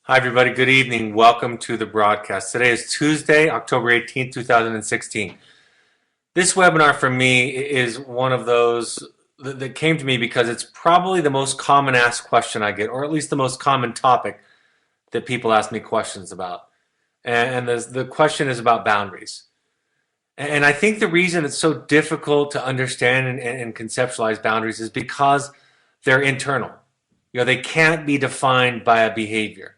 Hi, everybody. Good evening. Welcome to the broadcast. Today is Tuesday, October 18th, 2016. This webinar for me is one of those that came to me because it's probably the most common asked question I get, or at least the most common topic that people ask me questions about. And the question is about boundaries. And I think the reason it's so difficult to understand and conceptualize boundaries is because they're internal. They can't be defined by a behavior.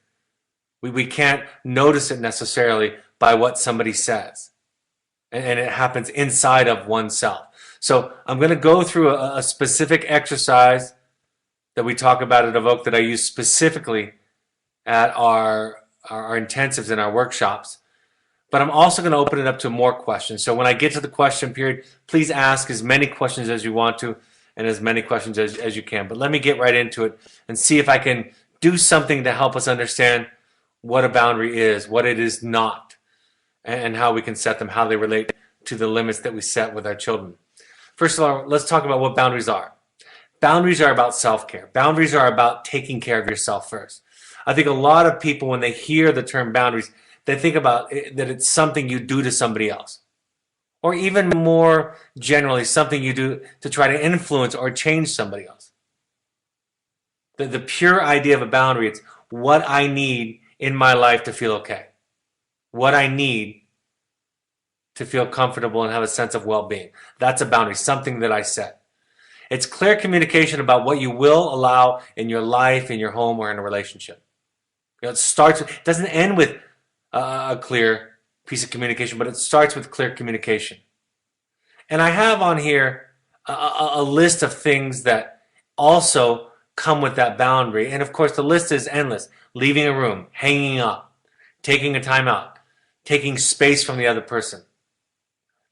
We can't notice it necessarily by what somebody says. And it happens inside of oneself. So I'm going to go through a specific exercise that we talk about at Evoke that I use specifically at our intensives and our workshops. But I'm also going to open it up to more questions. So when I get to the question period, please ask as many questions as you want to and as many questions as you can. But let me get right into it and see if I can do something to help us understand what a boundary is, what it is not, and how we can set them, how they relate to the limits that we set with our children. First of all, let's talk about what boundaries are. Boundaries are about self-care. Boundaries are about taking care of yourself first. I think a lot of people, when they hear the term boundaries, they think about that it's something you do to somebody else. Or even more generally, something you do to try to influence or change somebody else. The pure idea of a boundary, it's what I need in my life to feel okay. What I need to feel comfortable and have a sense of well-being. That's a boundary, something that I set. It's clear communication about what you will allow in your life, in your home, or in a relationship. It doesn't end with a clear piece of communication, but it starts with clear communication. And I have on here a list of things that also come with that boundary. And of course, the list is endless. Leaving a room, hanging up, taking a time out, taking space from the other person,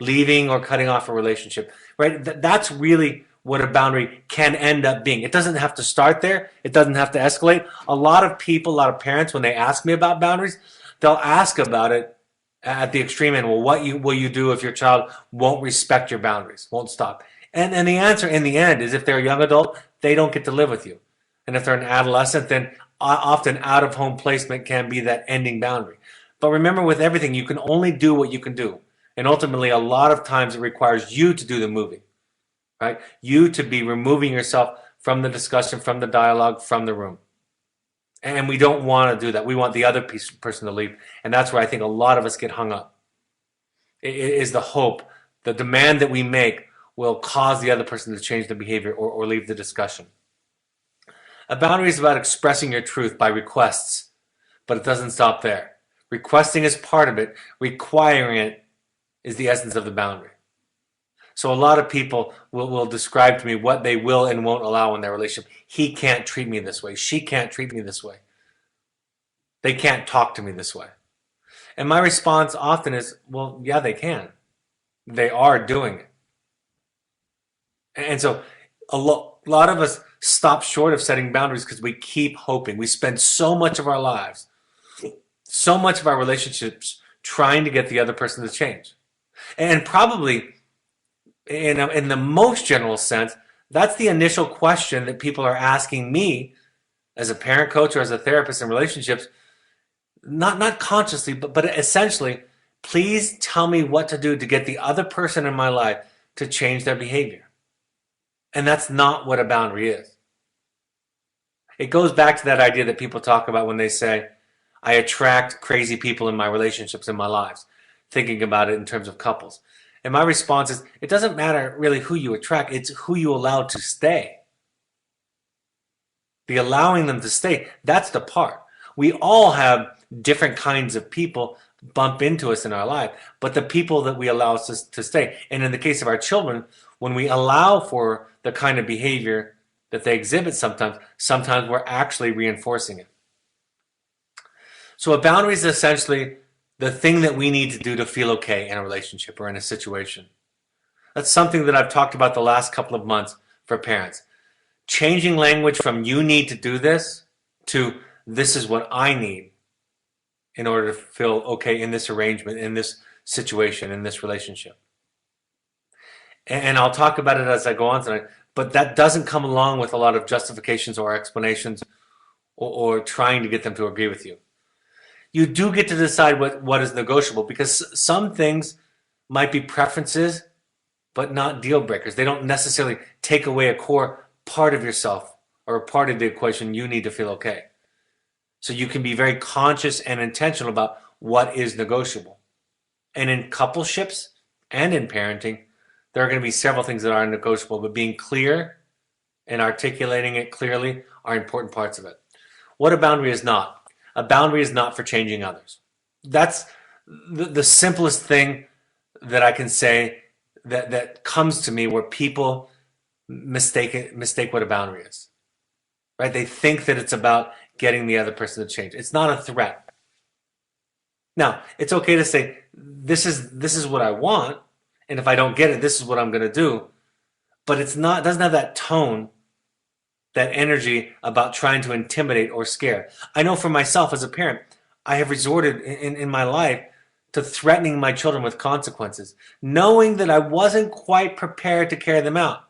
leaving or cutting off a relationship, right? That's really what a boundary can end up being. It doesn't have to start there. It doesn't have to escalate. A lot of people, a lot of parents, when they ask me about boundaries, they'll ask about it at the extreme end. Well, what will you do if your child won't respect your boundaries, won't stop? And the answer in the end is if they're a young adult, they don't get to live with you. And if they're an adolescent, then often out-of-home placement can be that ending boundary. But remember, with everything, you can only do what you can do. And ultimately, a lot of times it requires you to do the moving, right? You to be removing yourself from the discussion, from the dialogue, from the room. And we don't want to do that. We want the other person to leave. And that's where I think a lot of us get hung up. It is the hope, the demand that we make will cause the other person to change the behavior or leave the discussion. A boundary is about expressing your truth by requests, but it doesn't stop there. Requesting is part of it. Requiring it is the essence of the boundary. So a lot of people will describe to me what they will and won't allow in their relationship. He can't treat me this way. She can't treat me this way. They can't talk to me this way. And my response often is, well, yeah, they can. They are doing it. And so a lot of us stop short of setting boundaries because we keep hoping. We spend so much of our lives, so much of our relationships trying to get the other person to change. And probably in the most general sense, that's the initial question that people are asking me as a parent coach or as a therapist in relationships, not consciously, but essentially, please tell me what to do to get the other person in my life to change their behavior. And that's not what a boundary is. It goes back to that idea that people talk about when they say, I attract crazy people in my relationships, in my lives, thinking about it in terms of couples. And my response is, it doesn't matter really who you attract, it's who you allow to stay. The allowing them to stay, that's the part. We all have different kinds of people bump into us in our life, but the people that we allow us to stay. And in the case of our children, when we allow for the kind of behavior that they exhibit sometimes we're actually reinforcing it. So a boundary is essentially the thing that we need to do to feel okay in a relationship or in a situation. That's something that I've talked about the last couple of months for parents. Changing language from you need to do this to this is what I need in order to feel okay in this arrangement, in this situation, in this relationship. And I'll talk about it as I go on tonight, but that doesn't come along with a lot of justifications or explanations or trying to get them to agree with you. You do get to decide what is negotiable, because some things might be preferences, but not deal breakers. They don't necessarily take away a core part of yourself or a part of the equation you need to feel okay. So you can be very conscious and intentional about what is negotiable. And in coupleships and in parenting, there are going to be several things that are negotiable, but being clear and articulating it clearly are important parts of it. What a boundary is not. A boundary is not for changing others. That's the simplest thing that I can say that comes to me where people mistake what a boundary is. Right? They think that it's about getting the other person to change. It's not a threat. Now, it's okay to say, this is what I want, and if I don't get it, this is what I'm going to do. But it doesn't have that tone, that energy about trying to intimidate or scare. I know for myself as a parent, I have resorted in my life to threatening my children with consequences, knowing that I wasn't quite prepared to carry them out.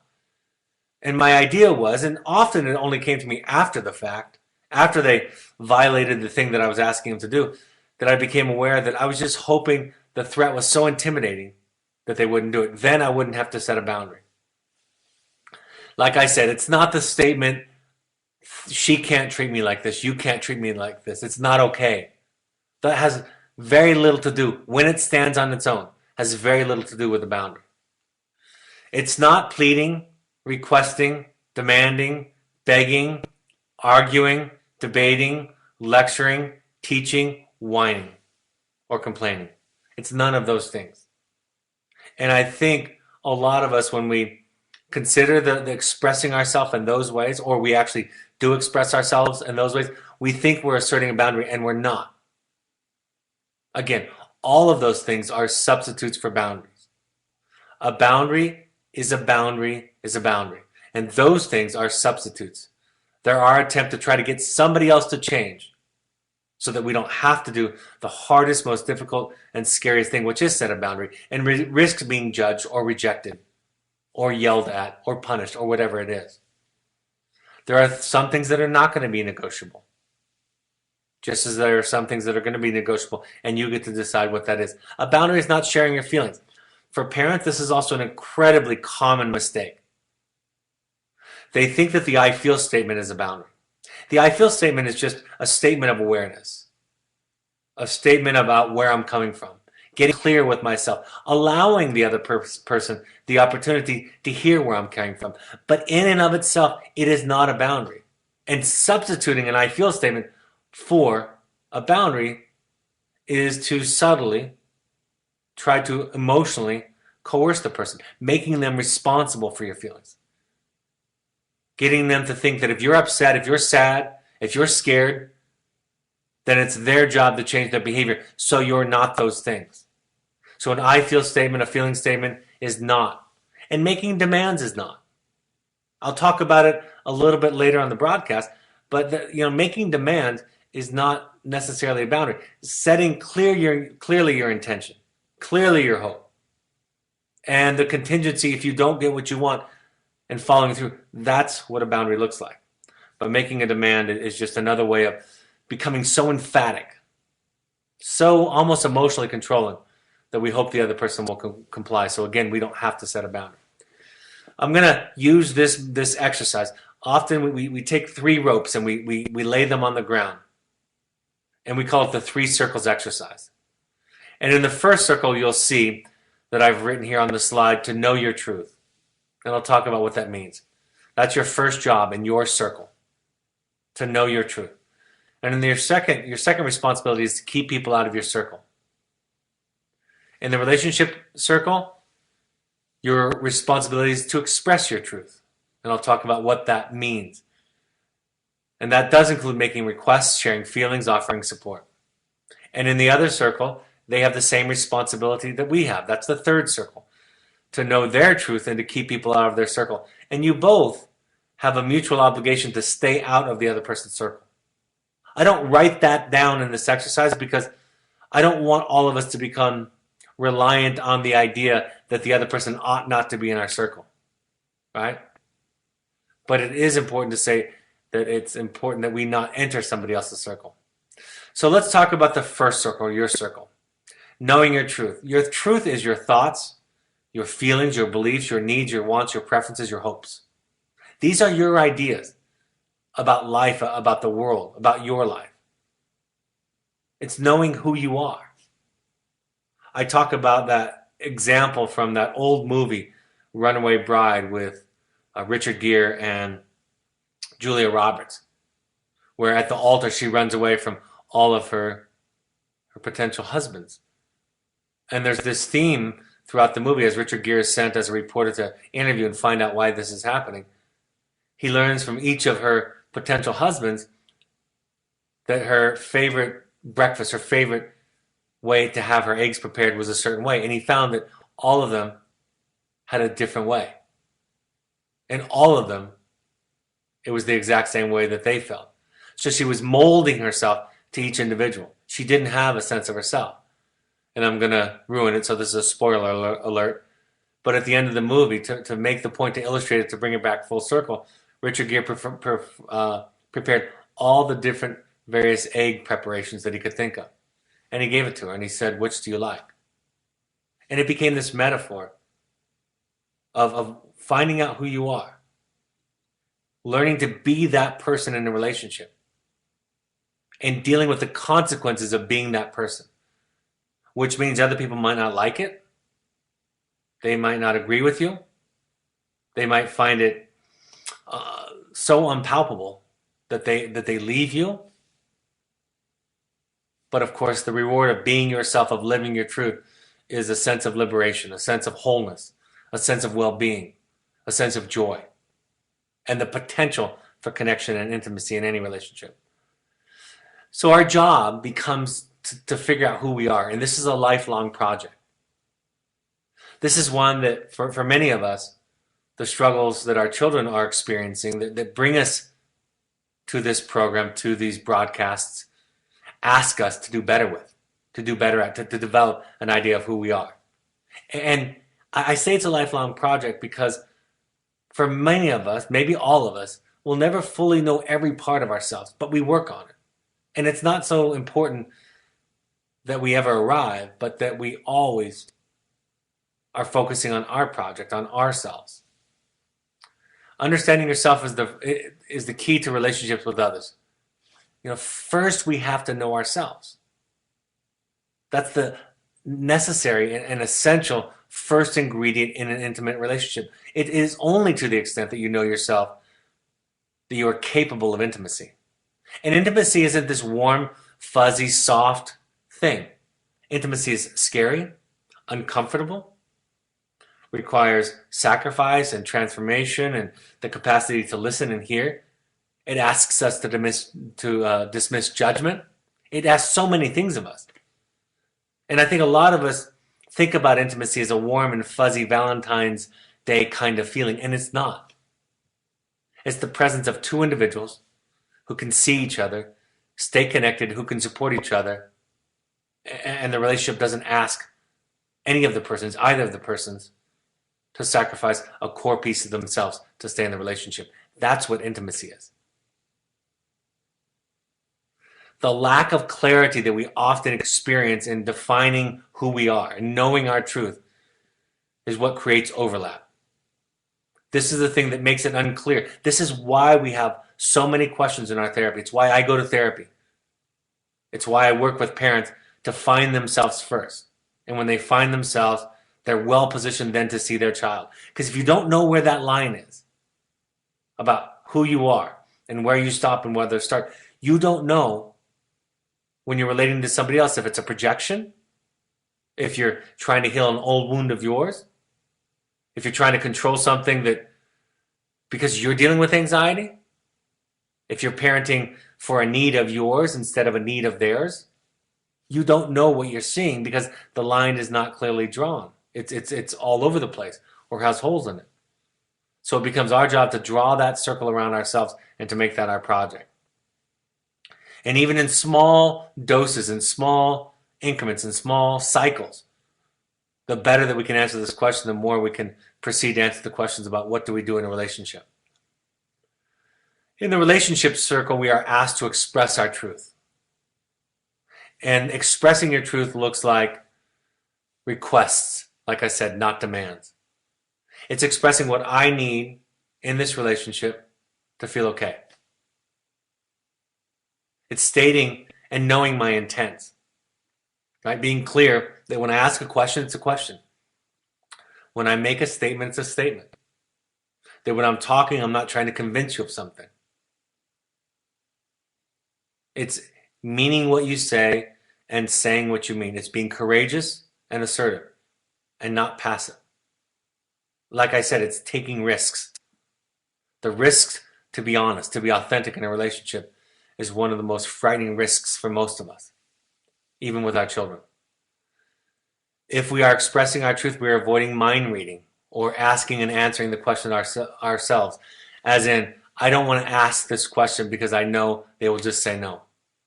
And my idea was, and often it only came to me after the fact, after they violated the thing that I was asking them to do, that I became aware that I was just hoping the threat was so intimidating that they wouldn't do it. Then I wouldn't have to set a boundary. Like I said, it's not the statement, she can't treat me like this, you can't treat me like this. It's not okay. That has very little to do, when it stands on its own, has very little to do with the boundary. It's not pleading, requesting, demanding, begging, arguing, debating, lecturing, teaching, whining, or complaining. It's none of those things. And I think a lot of us, when we consider the expressing ourselves in those ways, or we actually do express ourselves in those ways, we think we're asserting a boundary, and we're not. Again, all of those things are substitutes for boundaries. A boundary is a boundary is a boundary. And those things are substitutes. They're our attempt to try to get somebody else to change so that we don't have to do the hardest, most difficult, and scariest thing, which is set a boundary, and risk being judged or rejected or yelled at or punished or whatever it is. There are some things that are not going to be negotiable, just as there are some things that are going to be negotiable, and you get to decide what that is. A boundary is not sharing your feelings. For parents, this is also an incredibly common mistake. They think that the I feel statement is a boundary. The I feel statement is just a statement of awareness, a statement about where I'm coming from, getting clear with myself, allowing the other person the opportunity to hear where I'm coming from. But in and of itself, it is not a boundary. And substituting an I feel statement for a boundary is to subtly try to emotionally coerce the person, making them responsible for your feelings. Getting them to think that if you're upset, if you're sad, if you're scared, then it's their job to change their behavior, so you're not those things. So an I feel statement, a feeling statement is not. And making demands is not. I'll talk about it a little bit later on the broadcast, but making demands is not necessarily a boundary. Setting clearly your intention, clearly your hope, and the contingency if you don't get what you want, and following through, that's what a boundary looks like. But making a demand is just another way of becoming so emphatic, so almost emotionally controlling, that we hope the other person will comply. So again, we don't have to set a boundary. I'm going to use this exercise. Often we take 3 ropes and we lay them on the ground. And we call it the 3 circles exercise. And in the first circle, you'll see that I've written here on the slide, to know your truth. And I'll talk about what that means. That's your first job in your circle, to know your truth. And in your second responsibility is to keep people out of your circle. In the relationship circle, your responsibility is to express your truth. And I'll talk about what that means. And that does include making requests, sharing feelings, offering support. And in the other circle, they have the same responsibility that we have. That's the third circle, to know their truth and to keep people out of their circle. And you both have a mutual obligation to stay out of the other person's circle. I don't write that down in this exercise because I don't want all of us to become reliant on the idea that the other person ought not to be in our circle, right? But it is important to say, that it's important that we not enter somebody else's circle. So let's talk about the first circle, your circle. Knowing your truth. Your truth is your thoughts, your feelings, your beliefs, your needs, your wants, your preferences, your hopes. These are your ideas about life, about the world, about your life. It's knowing who you are. I talk about that example from that old movie, Runaway Bride, with Richard Gere and Julia Roberts, where at the altar she runs away from all of her potential husbands. And there's this theme throughout the movie as Richard Gere is sent as a reporter to interview and find out why this is happening. He learns from each of her potential husbands that her favorite breakfast, her favorite way to have her eggs prepared was a certain way. And he found that all of them had a different way. And all of them, it was the exact same way that they felt. So she was molding herself to each individual. She didn't have a sense of herself. And I'm going to ruin it, so this is a spoiler alert. But at the end of the movie, to make the point, to illustrate it, to bring it back full circle, Richard Gere prepared all the different various egg preparations that he could think of. And he gave it to her, and he said, which do you like? And it became this metaphor of finding out who you are, learning to be that person in a relationship, and dealing with the consequences of being that person, which means other people might not like it. They might not agree with you. They might find it so unpalpable that they leave you. But of course, the reward of being yourself, of living your truth, is a sense of liberation, a sense of wholeness, a sense of well-being, a sense of joy, and the potential for connection and intimacy in any relationship. So our job becomes to figure out who we are, and this is a lifelong project. This is one that, for many of us, the struggles that our children are experiencing that bring us to this program, to these broadcasts, ask us to do better with, to do better at, to develop an idea of who we are. And I say it's a lifelong project because for many of us, maybe all of us, we'll never fully know every part of ourselves, but we work on it. And it's not so important that we ever arrive, but that we always are focusing on our project, on ourselves. Understanding yourself is the key to relationships with others. First we have to know ourselves. That's the necessary and essential first ingredient in an intimate relationship. It is only to the extent that you know yourself that you are capable of intimacy. And intimacy isn't this warm, fuzzy, soft thing. Intimacy is scary, uncomfortable, requires sacrifice and transformation and the capacity to listen and hear. It asks us to dismiss judgment. It asks so many things of us. And I think a lot of us think about intimacy as a warm and fuzzy Valentine's Day kind of feeling, and it's not. It's the presence of two individuals who can see each other, stay connected, who can support each other, and the relationship doesn't ask either of the persons, to sacrifice a core piece of themselves to stay in the relationship. That's what intimacy is. The lack of clarity that we often experience in defining who we are and knowing our truth is what creates overlap. This is the thing that makes it unclear. This is why we have so many questions in our therapy. It's why I go to therapy. It's why I work with parents to find themselves first. And when they find themselves, they're well positioned then to see their child. Because if you don't know where that line is about who you are and where you stop and where to start, you don't know when you're relating to somebody else if it's a projection, if you're trying to heal an old wound of yours, if you're trying to control something that because you're dealing with anxiety, if you're parenting for a need of yours instead of a need of theirs, you don't know what you're seeing because the line is not clearly drawn. It's all over the place or has holes in it. So it becomes our job to draw that circle around ourselves and to make that our project. And even in small doses, in small increments, in small cycles, the better that we can answer this question, the more we can proceed to answer the questions about what do we do in a relationship. In the relationship circle, we are asked to express our truth. And expressing your truth looks like requests, like I said, not demands. It's expressing what I need in this relationship to feel okay. It's stating and knowing my intent, right? Being clear that when I ask a question, it's a question. When I make a statement, it's a statement. That when I'm talking, I'm not trying to convince you of something. It's meaning what you say and saying what you mean. It's being courageous and assertive and not passive. Like I said, it's taking risks. The risks to be honest, to be authentic in a relationship is one of the most frightening risks for most of us, even with our children. If we are expressing our truth, we are avoiding mind reading or asking and answering the question ourselves. As in, I don't want to ask this question because I know they will just say no.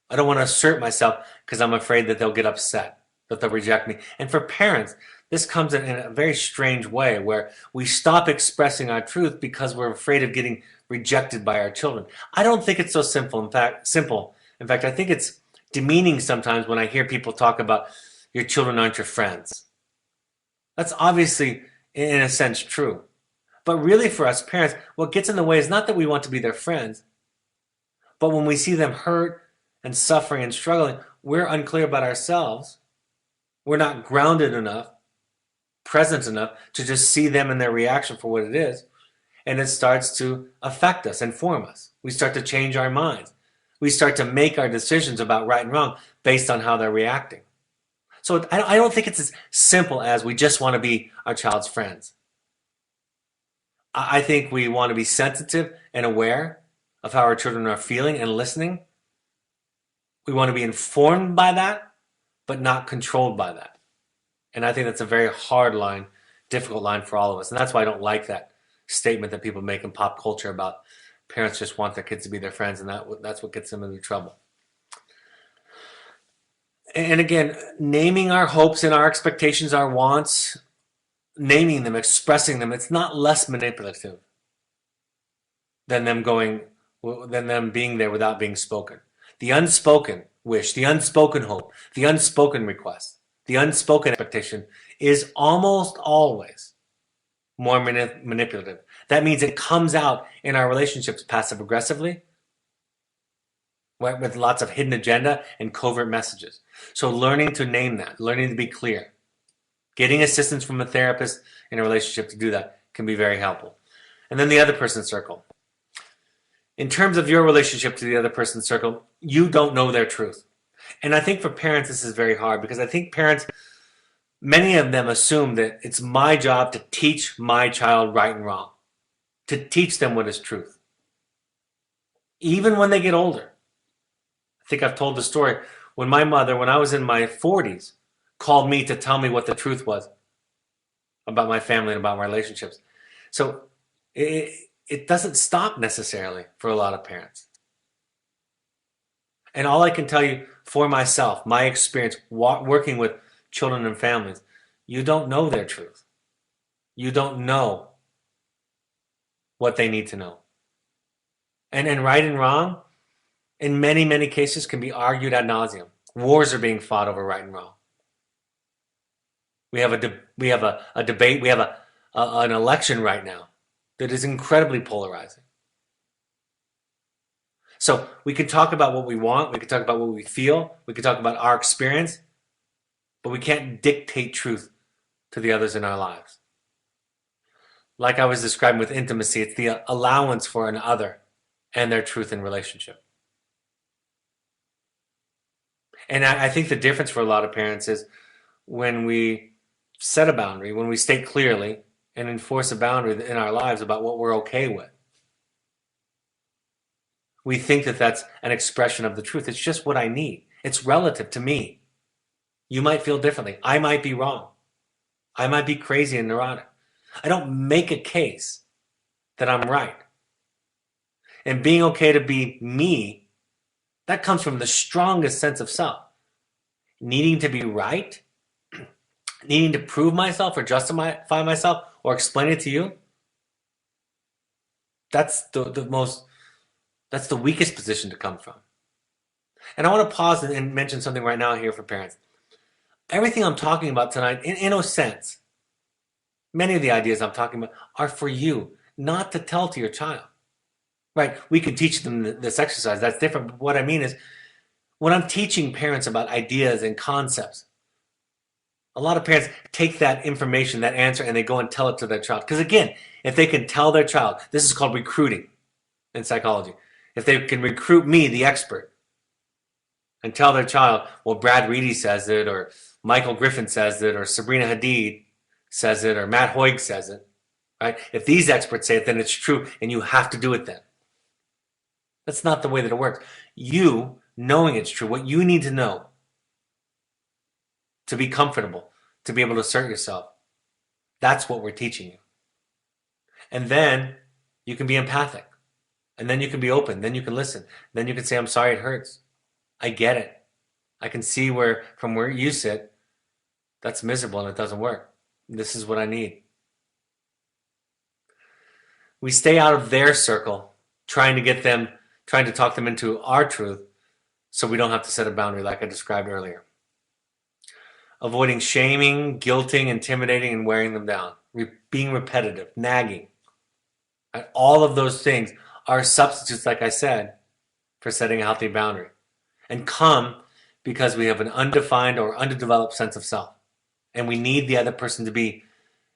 I don't want to assert myself because I'm afraid that they'll get upset, that they'll reject me. And for parents, this comes in a very strange way where we stop expressing our truth because we're afraid of getting rejected by our children. I don't think it's so simple. In fact, I think it's demeaning sometimes when I hear people talk about your children aren't your friends. That's obviously, in a sense, true. But really, for us parents, what gets in the way is not that we want to be their friends, but when we see them hurt and suffering and struggling, we're unclear about ourselves. We're not grounded enough, present enough to just see them and their reaction for what it is. And it starts to affect us and form us. We start to change our minds. We start to make our decisions about right and wrong based on how they're reacting. So I don't think it's as simple as we just want to be our child's friends. I think we want to be sensitive and aware of how our children are feeling and listening. We want to be informed by that, but not controlled by that. And I think that's a very hard line, difficult line for all of us. And that's why I don't like that statement that people make in pop culture about parents just want their kids to be their friends, and that's what gets them into trouble. And again, naming our hopes and our expectations, our wants, naming them, expressing them, it's not less manipulative than them being there without being spoken. The unspoken wish, the unspoken hope, the unspoken request, the unspoken expectation is almost always more manipulative. That means it comes out in our relationships passive aggressively, with lots of hidden agenda and covert messages. So learning to name that, learning to be clear, getting assistance from a therapist in a relationship to do that can be very helpful. And then the other person's circle. In terms of your relationship to the other person's circle, you don't know their truth. And I think for parents this is very hard because I think parents, many of them assume that it's my job to teach my child right and wrong, to teach them what is truth. Even when they get older. I think I've told the story when my mother, when I was in my 40s, called me to tell me what the truth was about my family and about my relationships. So it doesn't stop necessarily for a lot of parents. And all I can tell you for myself, my experience working with children and families, you don't know their truth. You don't know what they need to know. And right and wrong, in many, many cases, can be argued ad nauseum. Wars are being fought over right and wrong. We have a debate. We have an election right now that is incredibly polarizing. So we can talk about what we want. We can talk about what we feel. We can talk about our experience, but we can't dictate truth to the others in our lives. Like I was describing with intimacy, it's the allowance for an other and their truth in relationship. And I think the difference for a lot of parents is when we set a boundary, when we state clearly and enforce a boundary in our lives about what we're okay with. We think that that's an expression of the truth. It's just what I need. It's relative to me. You might feel differently. I might be wrong. I might be crazy and neurotic. I don't make a case that I'm right. And being okay to be me, that comes from the strongest sense of self. Needing to be right, needing to prove myself or justify myself or explain it to you, that's the most That's the weakest position to come from. And I want to pause and mention something right now here for parents. Everything I'm talking about tonight, in a sense, many of the ideas I'm talking about are for you, not to tell to your child. Right? We could teach them this exercise. That's different. But what I mean is, when I'm teaching parents about ideas and concepts, a lot of parents take that information, that answer, and they go and tell it to their child. Because again, if they can tell their child, this is called recruiting in psychology. If they can recruit me, the expert, and tell their child, well, Brad Reedy says it, or Michael Griffin says it, or Sabrina Hadid says it, or Matt Hoig says it, right? If these experts say it, then it's true, and you have to do it then. That's not the way that it works. You, knowing it's true, what you need to know to be comfortable, to be able to assert yourself, that's what we're teaching you. And then you can be empathic. And then you can be open. Then you can listen. Then you can say, I'm sorry it hurts. I get it. I can see where, from where you sit, that's miserable and it doesn't work. This is what I need. We stay out of their circle, trying to talk them into our truth so we don't have to set a boundary like I described earlier. Avoiding shaming, guilting, intimidating, and wearing them down. Being repetitive, nagging. And all of those things are substitutes, like I said, for setting a healthy boundary. And come because we have an undefined or underdeveloped sense of self. And we need the other person to be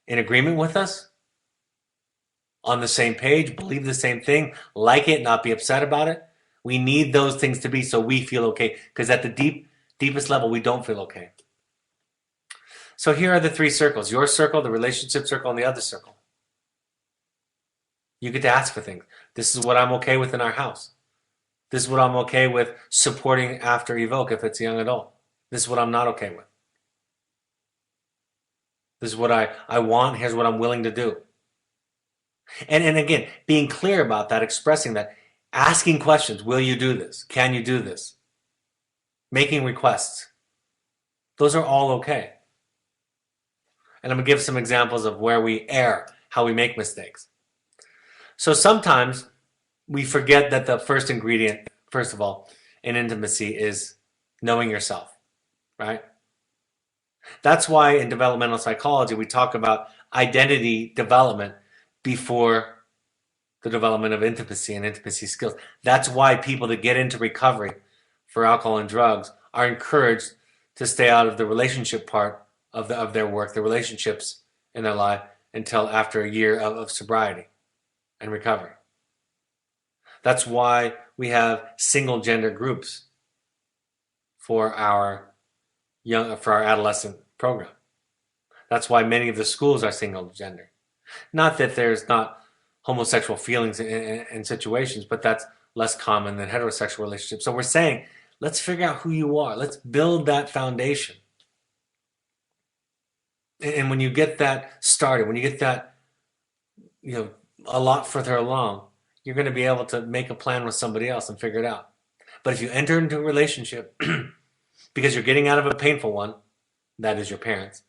in agreement with us, on the same page, believe the same thing, like it, not be upset about it. We need those things to be so we feel okay. Because at the deepest level, we don't feel okay. So here are the three circles. Your circle, the relationship circle, and the other circle. You get to ask for things. This is what I'm okay with in our house. This is what I'm okay with supporting after Evoke if it's a young adult. This is what I'm not okay with. This is what I want. Here's what I'm willing to do. And again, being clear about that, expressing that, asking questions. Will you do this? Can you do this? Making requests. Those are all okay. And I'm going to give some examples of where we err, how we make mistakes. So sometimes we forget that the first ingredient, first of all, in intimacy is knowing yourself, right? That's why in developmental psychology, we talk about identity development before the development of intimacy and intimacy skills. That's why people that get into recovery for alcohol and drugs are encouraged to stay out of the relationship part of their work, the relationships in their life, until after a year of sobriety and recovery. That's why we have single gender groups for our adolescent program. That's why many of the schools are single gender. Not that there's not homosexual feelings in situations, but that's less common than heterosexual relationships. So we're saying, let's figure out who you are. Let's build that foundation. And when you get that started, when you get that, a lot further along, you're going to be able to make a plan with somebody else and figure it out. But if you enter into a relationship because you're getting out of a painful one, that is your parents,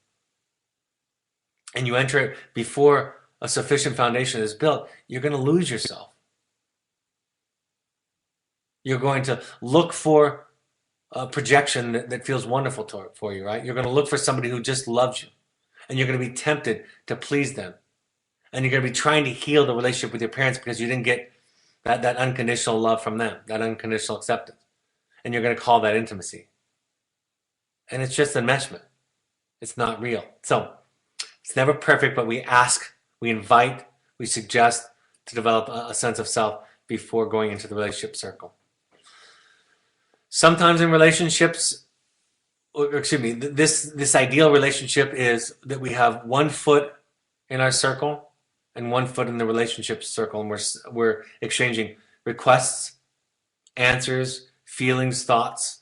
and you enter it before a sufficient foundation is built, you're going to lose yourself. You're going to look for a projection that feels wonderful for you, right? You're going to look for somebody who just loves you. And you're going to be tempted to please them. And you're going to be trying to heal the relationship with your parents because you didn't get that unconditional love from them, that unconditional acceptance. And you're going to call that intimacy. And it's just enmeshment. It's not real. So it's never perfect, but we ask, we invite, we suggest to develop a sense of self before going into the relationship circle. Sometimes in relationships, this ideal relationship is that we have 1 foot in our circle and 1 foot in the relationship circle, and we're exchanging requests, answers, feelings, thoughts,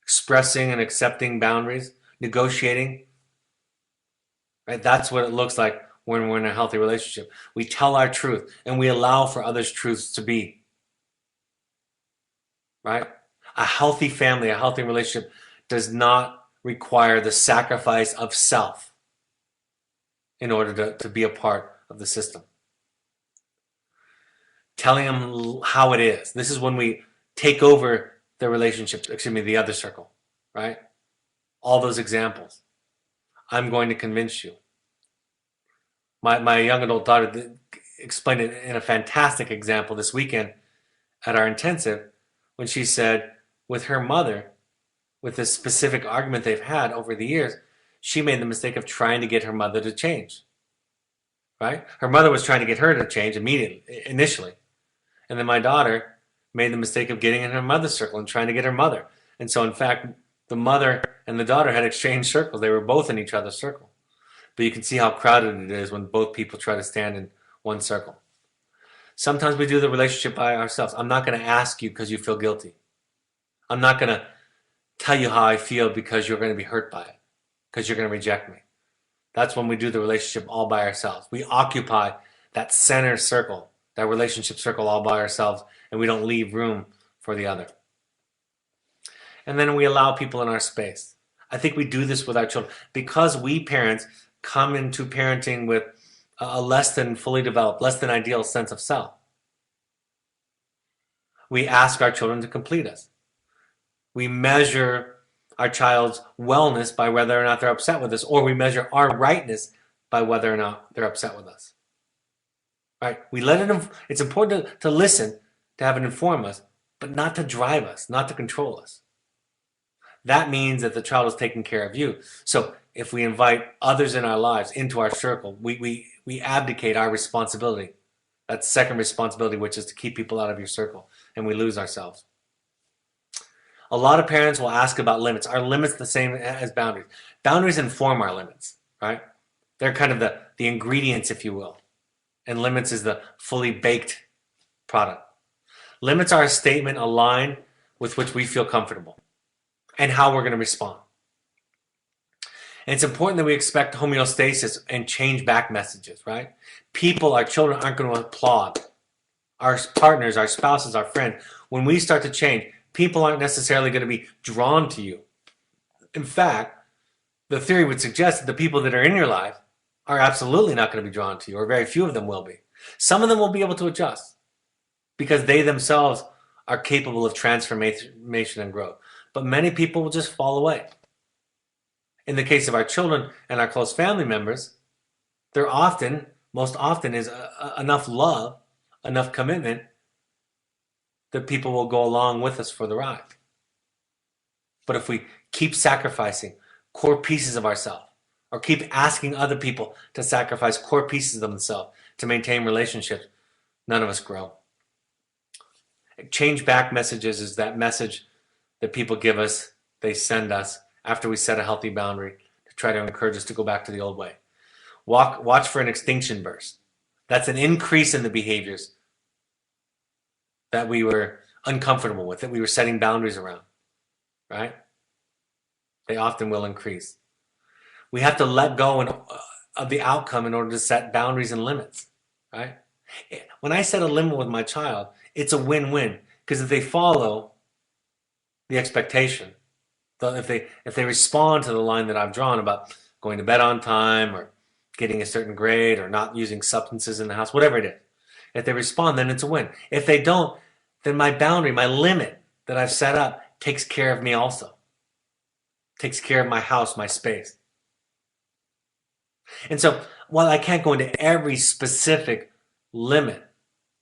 expressing and accepting boundaries, negotiating. Right? That's what it looks like when we're in a healthy relationship. We tell our truth and we allow for others' truths to be. Right? A healthy family, a healthy relationship does not require the sacrifice of self in order to be a part of the system. telling them how it is. This is when we take over the relationship, the other circle, right? All those examples. I'm going to convince you. My young adult daughter explained it in a fantastic example this weekend at our intensive when she said with her mother, with this specific argument they've had over the years, she made the mistake of trying to get her mother to change. Right? Her mother was trying to get her to change initially. And then my daughter made the mistake of getting in her mother's circle and trying to get her mother. And so, in fact, the mother and the daughter had exchanged circles. They were both in each other's circle. But you can see how crowded it is when both people try to stand in one circle. Sometimes we do the relationship by ourselves. I'm not going to ask you because you feel guilty. I'm not going to tell you how I feel because you're going to be hurt by it, because you're going to reject me. That's when we do the relationship all by ourselves. We occupy that center circle, that relationship circle all by ourselves, and we don't leave room for the other. And then we allow people in our space. I think we do this with our children because we parents come into parenting with a less than fully developed, less than ideal sense of self. We ask our children to complete us. We measure our child's wellness by whether or not they're upset with us, or we measure our rightness by whether or not they're upset with us. Right? We let it. It's important to listen, to have it inform us, but not to drive us, not to control us. That means that the child is taking care of you. So if we invite others in our lives into our circle, we abdicate our responsibility. That second responsibility, which is to keep people out of your circle, and we lose ourselves. A lot of parents will ask about limits. Are limits the same as boundaries? Boundaries inform our limits, right? They're kind of the ingredients, if you will. And limits is the fully baked product. Limits are a statement aligned with which we feel comfortable and how we're going to respond. And it's important that we expect homeostasis and change back messages, right? People, our children, aren't going to applaud. Our partners, our spouses, our friends. When we start to change, people aren't necessarily going to be drawn to you. In fact, the theory would suggest that the people that are in your life are absolutely not going to be drawn to you, or very few of them will be. Some of them will be able to adjust because they themselves are capable of transformation and growth. But many people will just fall away. In the case of our children and our close family members, most often is enough love, enough commitment that people will go along with us for the ride. But if we keep sacrificing core pieces of ourselves, or keep asking other people to sacrifice core pieces of themselves to maintain relationships, none of us grow. Change back messages is that message that people give us, they send us after we set a healthy boundary to try to encourage us to go back to the old way. Watch for an extinction burst. That's an increase in the behaviors that we were uncomfortable with, that we were setting boundaries around, right? They often will increase. We have to let go of the outcome in order to set boundaries and limits, right? When I set a limit with my child, it's a win-win because if they follow the expectation, if they respond to the line that I've drawn about going to bed on time or getting a certain grade or not using substances in the house, whatever it is, if they respond, then it's a win. If they don't, then my boundary, my limit that I've set up takes care of me also. Takes care of my house, my space. And so while I can't go into every specific limit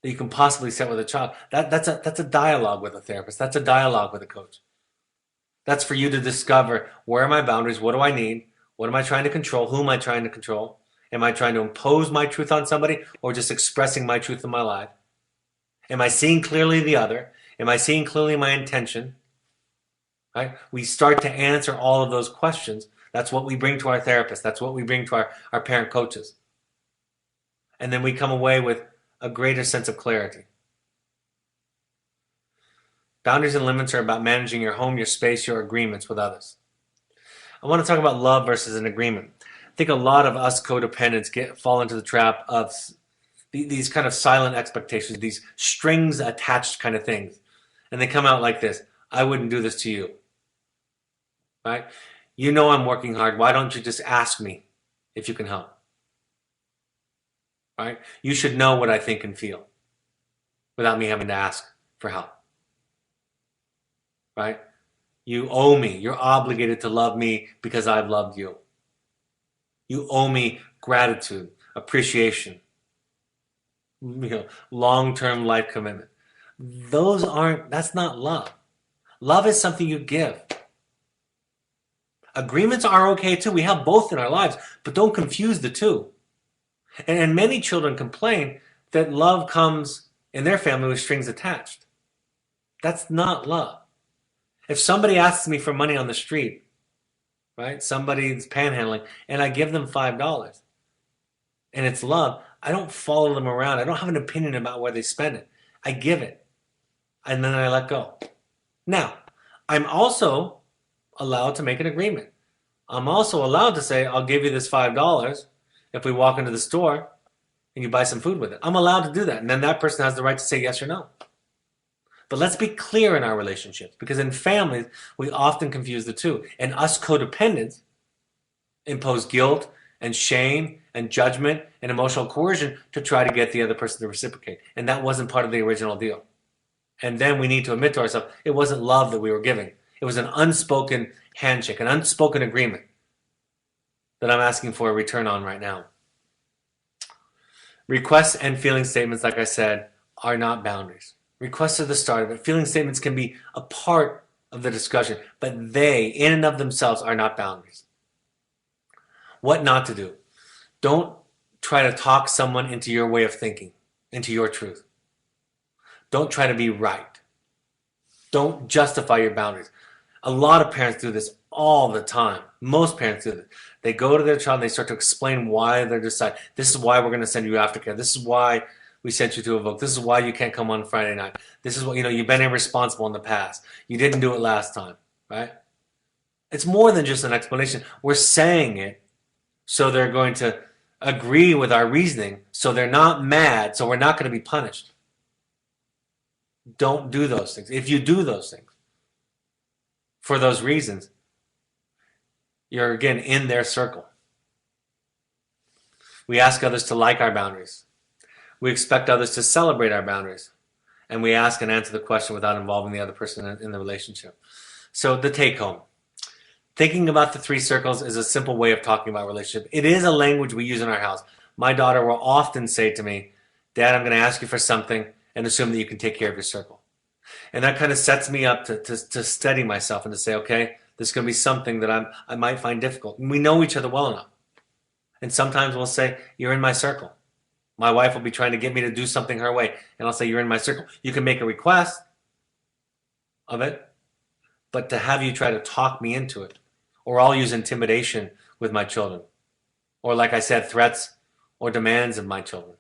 that you can possibly set with a child, that's a dialogue with a therapist. That's a dialogue with a coach. That's for you to discover, where are my boundaries? What do I need? What am I trying to control? Who am I trying to control? Am I trying to impose my truth on somebody or just expressing my truth in my life? Am I seeing clearly the other? Am I seeing clearly my intention? Right? We start to answer all of those questions. That's what we bring to our therapist. That's what we bring to our parent coaches. And then we come away with a greater sense of clarity. Boundaries and limits are about managing your home, your space, your agreements with others. I want to talk about love versus an agreement. I think a lot of us codependents fall into the trap of these kind of silent expectations, these strings attached kind of things. And they come out like this: I wouldn't do this to you. Right? You know I'm working hard. Why don't you just ask me if you can help? Right? You should know what I think and feel. without me having to ask for help, right? You owe me. You're obligated to love me because I've loved you. You owe me gratitude, appreciation, long-term life commitment. That's not love. Love is something you give. Agreements are okay too. We have both in our lives, but don't confuse the two. And many children complain that love comes in their family with strings attached. That's not love. If somebody asks me for money on the street, right? Somebody's panhandling, and I give them $5, and it's love. I don't follow them around. I don't have an opinion about where they spend it. I give it, and then I let go. Now, I'm also allowed to make an agreement. I'm also allowed to say, I'll give you this $5 if we walk into the store and you buy some food with it. I'm allowed to do that. And then that person has the right to say yes or no. But let's be clear in our relationships, because in families, we often confuse the two. And us codependents impose guilt and shame and judgment and emotional coercion to try to get the other person to reciprocate. And that wasn't part of the original deal. And then we need to admit to ourselves, it wasn't love that we were giving. It was an unspoken handshake, an unspoken agreement that I'm asking for a return on right now. Requests and feeling statements, like I said, are not boundaries. Requests are the start of it. Feeling statements can be a part of the discussion, but they, in and of themselves, are not boundaries. What not to do. Don't try to talk someone into your way of thinking, into your truth. Don't try to be right. Don't justify your boundaries. A lot of parents do this all the time. Most parents do this. They go to their child and they start to explain why they're deciding. This is why we're going to send you aftercare. This is why we sent you to Evoke. This is why you can't come on Friday night. This is what, you've been irresponsible in the past. You didn't do it last time, right? It's more than just an explanation. We're saying it so they're going to agree with our reasoning, so they're not mad, so we're not going to be punished. Don't do those things. If you do those things for those reasons, you're again in their circle. We ask others to like our boundaries. We expect others to celebrate our boundaries. And we ask and answer the question without involving the other person in the relationship. So the take home. Thinking about the three circles is a simple way of talking about relationship. It is a language we use in our house. My daughter will often say to me, Dad, I'm going to ask you for something and assume that you can take care of your circle. And that kind of sets me up to steady myself and to say, okay, this is going to be something that I might find difficult. And we know each other well enough. And sometimes we'll say, you're in my circle. My wife will be trying to get me to do something her way. And I'll say, you're in my circle. You can make a request of it, but to have you try to talk me into it, or I'll use intimidation with my children, or like I said, threats or demands of my children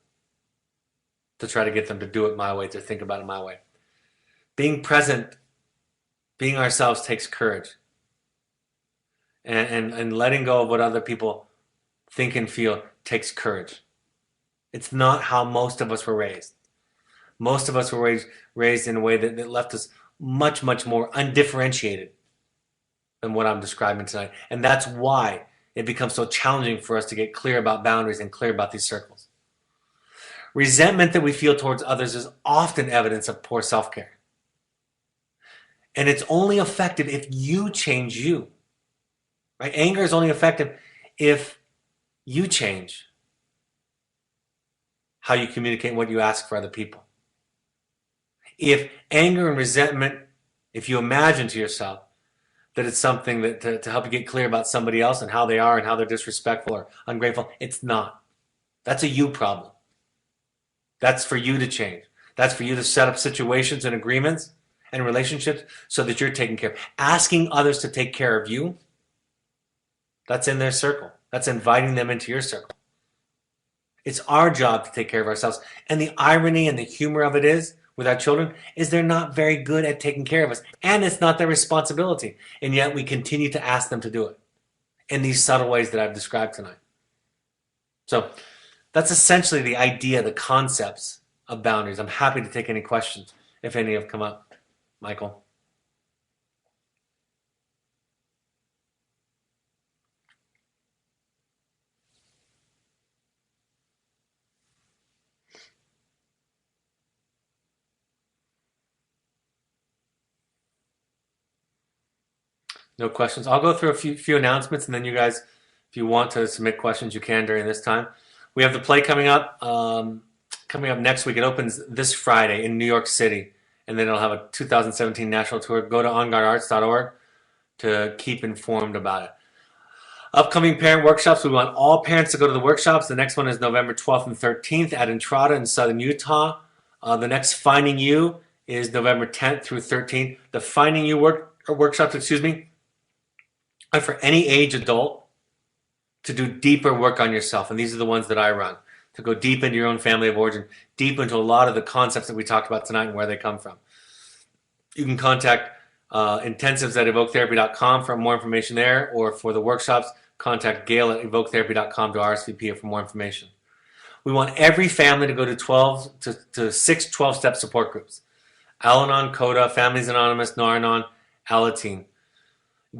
to try to get them to do it my way, to think about it my way. Being present, being ourselves takes courage. And letting go of what other people think and feel takes courage. It's not how most of us were raised. Most of us were raised in a way that left us much, much more undifferentiated than what I'm describing tonight. And that's why it becomes so challenging for us to get clear about boundaries and clear about these circles. Resentment that we feel towards others is often evidence of poor self-care. And it's only effective if you change you. Right? Anger is only effective if you change how you communicate what you ask for other people. If anger and resentment, if you imagine to yourself that it's something that to help you get clear about somebody else and how they are and how they're disrespectful or ungrateful, it's not. That's a you problem. That's for you to change. That's for you to set up situations and agreements and relationships so that you're taken care of. Asking others to take care of you, that's in their circle. That's inviting them into your circle. It's our job to take care of ourselves. And the irony and the humor of it is, with our children, is they're not very good at taking care of us. And it's not their responsibility. And yet we continue to ask them to do it in these subtle ways that I've described tonight. So that's essentially the idea, the concepts of boundaries. I'm happy to take any questions if any have come up. Michael. No questions. I'll go through a few announcements, and then you guys, if you want to submit questions, you can during this time. We have the play coming up. Coming up next week. It opens this Friday in New York City, and then it'll have a 2017 national tour. Go to onguardarts.org to keep informed about it. Upcoming parent workshops. We want all parents to go to the workshops. The next one is November 12th and 13th at Entrada in southern Utah. The next Finding You is November 10th through 13th. The Finding You workshops, are for any age adult to do deeper work on yourself. And these are the ones that I run, to go deep into your own family of origin, deep into a lot of the concepts that we talked about tonight and where they come from. You can contact intensives at evoketherapy.com for more information there, or for the workshops, contact Gail at evoketherapy.com to RSVP for more information. We want every family to go to 6 12-step support groups. Al-Anon, CODA, Families Anonymous, Nar-Anon, Alateen.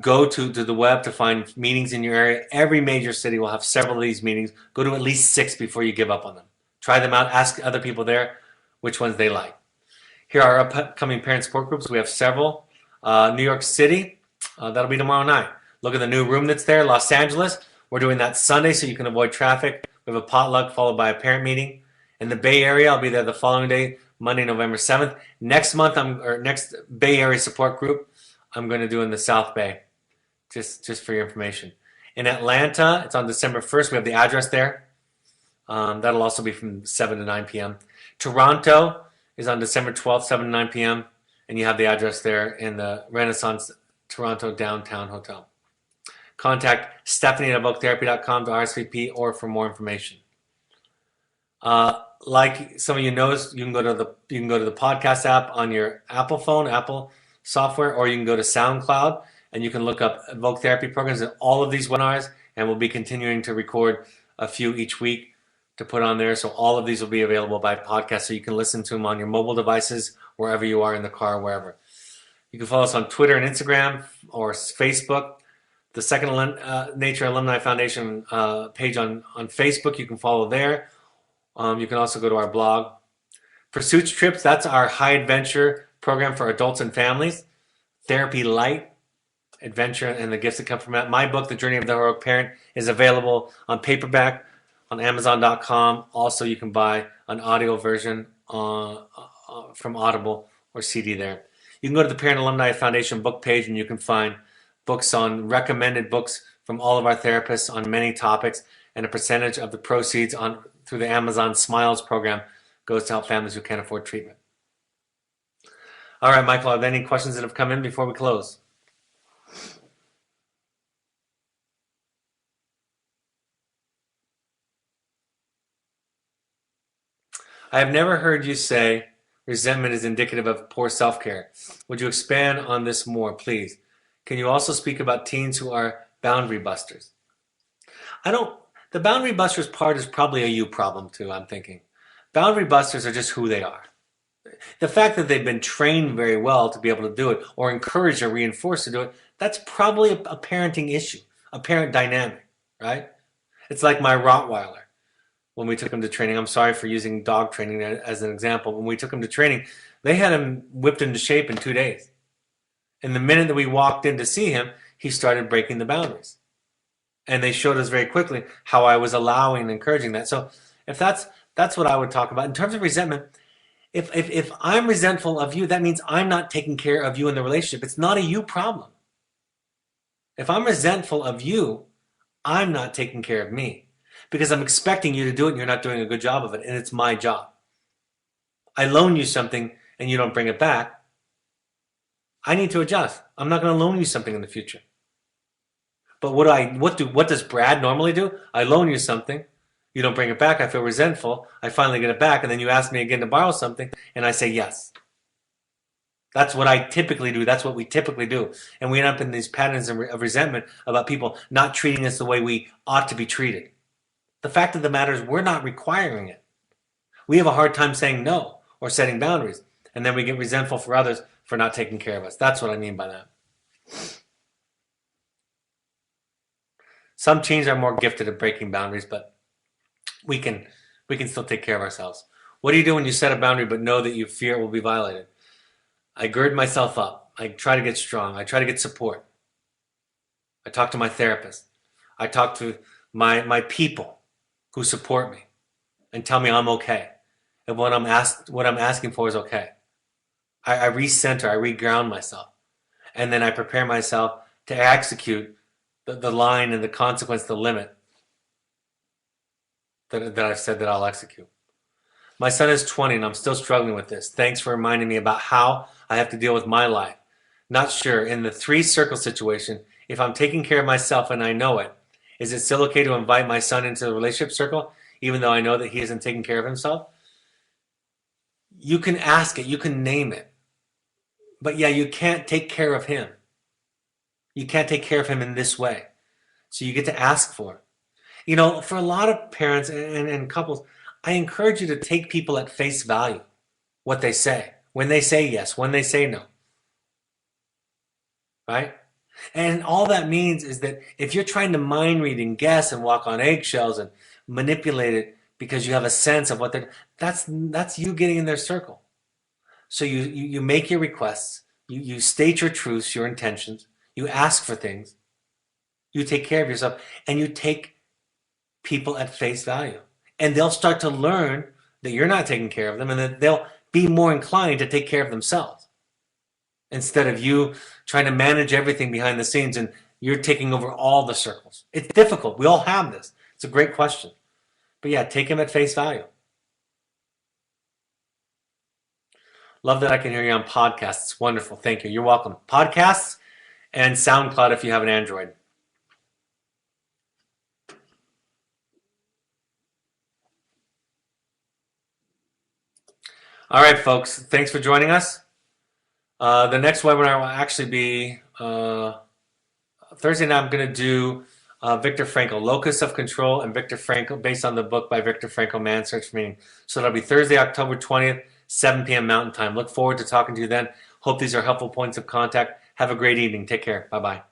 Go to the web to find meetings in your area. Every major city will have several of these meetings. Go to at least 6 before you give up on them. Try them out. Ask other people there which ones they like. Here are our upcoming parent support groups. We have several. New York City, that'll be tomorrow night. Look at the new room that's there. Los Angeles, we're doing that Sunday so you can avoid traffic. We have a potluck followed by a parent meeting. In the Bay Area, I'll be there the following day, Monday, November 7th. Next Bay Area support group, I'm going to do in the South Bay, just for your information. In Atlanta, it's on December 1st. We have the address there. That'll also be from 7 to 9 p.m. Toronto is on December 12th, 7 to 9 p.m. And you have the address there in the Renaissance Toronto Downtown Hotel. Contact Stephanie at evoketherapy.com to RSVP or for more information. Like some of you know, you can go to the podcast app on your Apple phone, Apple software, or you can go to SoundCloud and you can look up Evoke Therapy programs and all of these webinars, and we'll be continuing to record a few each week to put on there. So all of these will be available by podcast, so you can listen to them on your mobile devices, wherever you are in the car, wherever. You can follow us on Twitter and Instagram or Facebook. The Second Nature Alumni Foundation page on Facebook, you can follow there. You can also go to our blog. Pursuits Trips, that's our high adventure program for adults and families. Therapy Light, adventure, and the gifts that come from that. My book, The Journey of the Heroic Parent, is available on paperback on Amazon.com. Also, you can buy an audio version from Audible or CD there. You can go to the Parent Alumni Foundation book page and you can find books on recommended books from all of our therapists on many topics, and a percentage of the proceeds through the Amazon Smiles program goes to help families who can't afford treatment. All right, Michael, are there any questions that have come in before we close? I have never heard you say resentment is indicative of poor self-care. Would you expand on this more, please? Can you also speak about teens who are boundary busters? The boundary busters part is probably a you problem too, I'm thinking. Boundary busters are just who they are. The fact that they've been trained very well to be able to do it, or encouraged or reinforced to do it, that's probably a parenting issue, a parent dynamic, right? It's like my Rottweiler. When we took him to training, I'm sorry for using dog training as an example. When we took him to training, they had him whipped into shape in 2 days. And the minute that we walked in to see him, he started breaking the boundaries. And they showed us very quickly how I was allowing and encouraging that. So if that's what I would talk about. In terms of resentment, if I'm resentful of you, that means I'm not taking care of you in the relationship. It's not a you problem. If I'm resentful of you, I'm not taking care of me, because I'm expecting you to do it and you're not doing a good job of it, and it's my job. I loan you something and you don't bring it back. I need to adjust. I'm not going to loan you something in the future. But what does Brad normally do? I loan you something, you don't bring it back, I feel resentful, I finally get it back, and then you ask me again to borrow something, and I say yes. That's what I typically do. That's what we typically do. And we end up in these patterns of resentment about people not treating us the way we ought to be treated. The fact of the matter is we're not requiring it. We have a hard time saying no or setting boundaries, and then we get resentful for others for not taking care of us. That's what I mean by that. Some teens are more gifted at breaking boundaries, but we can still take care of ourselves. What do you do when you set a boundary but know that you fear it will be violated? I gird myself up. I try to get strong. I try to get support. I talk to my therapist. I talk to my people who support me and tell me I'm okay. And what I'm asking for is okay. I recenter, I reground myself. And then I prepare myself to execute the line and the consequence, the limit that I've said that I'll execute. My son is 20 and I'm still struggling with this. Thanks for reminding me about how I have to deal with my life. Not sure, in the three circle situation, if I'm taking care of myself and I know it, is it still okay to invite my son into the relationship circle, even though I know that he isn't taking care of himself? You can ask it, you can name it. But yeah, you can't take care of him. You can't take care of him in this way. So you get to ask for it. You know, for a lot of parents and couples, I encourage you to take people at face value, what they say, when they say yes, when they say no, right? And all that means is that if you're trying to mind read and guess and walk on eggshells and manipulate it because you have a sense of what they're, that's you getting in their circle. So you make your requests, you state your truths, your intentions, you ask for things, you take care of yourself, and you take people at face value. And they'll start to learn that you're not taking care of them and that they'll be more inclined to take care of themselves instead of you trying to manage everything behind the scenes and you're taking over all the circles. It's difficult. We all have this. It's a great question. But yeah, take them at face value. Love that I can hear you on podcasts. It's wonderful. Thank you. You're welcome. Podcasts and SoundCloud if you have an Android. All right, folks. Thanks for joining us. The next webinar will actually be Thursday night. I'm going to do Viktor Frankl, Locus of Control, and Viktor Frankl, based on the book by Viktor Frankl, Man's Search for Meaning. So that'll be Thursday, October 20th, 7 p.m. Mountain Time. Look forward to talking to you then. Hope these are helpful points of contact. Have a great evening. Take care. Bye-bye.